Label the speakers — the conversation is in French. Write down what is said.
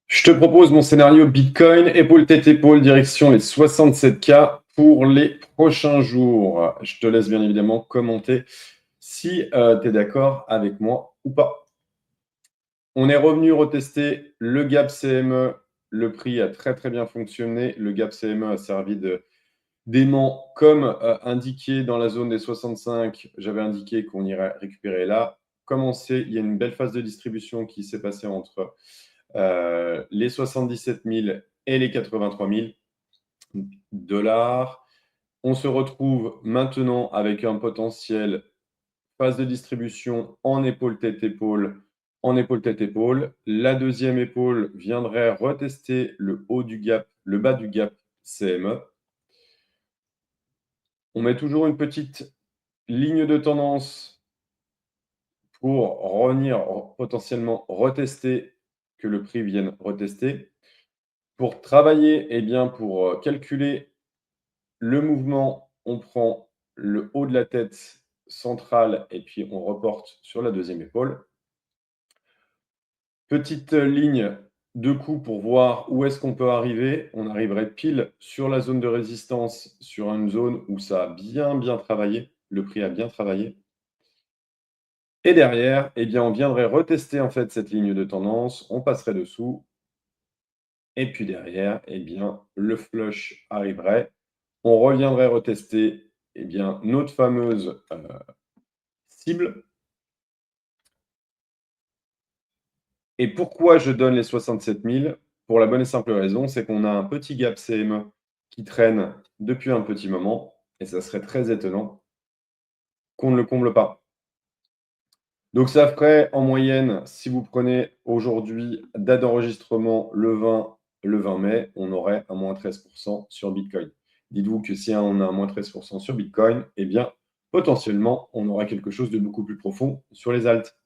Speaker 1: Je te propose mon scénario Bitcoin, épaule tête épaule, direction les 67K pour les prochains jours. Je te laisse bien évidemment commenter si tu es d'accord avec moi ou pas. On est revenu retester le gap CME. Le prix a très très bien fonctionné. Le gap CME a servi d'aimant comme indiqué dans la zone des 65. J'avais indiqué qu'on irait récupérer là. Comme on sait, il y a une belle phase de distribution qui s'est passée entre les 77 000 et les 83 000 dollars. On se retrouve maintenant avec un potentiel phase de distribution en épaule-tête-épaule, en épaule-tête-épaule. La deuxième épaule viendrait retester le haut du gap, le bas du gap CME. On met toujours une petite ligne de tendance pour revenir potentiellement retester, que le prix vienne retester. Pour travailler, eh bien, pour calculer le mouvement, on prend le haut de la tête centrale et puis on reporte sur la deuxième épaule. Petite ligne de coup pour voir où est-ce qu'on peut arriver. On arriverait pile sur la zone de résistance, sur une zone où ça a bien travaillé. Le prix a bien travaillé. Et derrière, eh bien, on viendrait retester en fait cette ligne de tendance. On passerait dessous. Et puis derrière, eh bien, le flush arriverait. On reviendrait retester eh bien, notre fameuse cible. Et pourquoi je donne les 67 000? Pour la bonne et simple raison, c'est qu'on a un petit gap CME qui traîne depuis un petit moment, et ça serait très étonnant qu'on ne le comble pas. Donc ça ferait en moyenne, si vous prenez aujourd'hui date d'enregistrement le 20 mai, on aurait un moins 13% sur Bitcoin. Dites-vous que si on a un moins 13% sur Bitcoin, eh bien, potentiellement, on aura quelque chose de beaucoup plus profond sur les alts.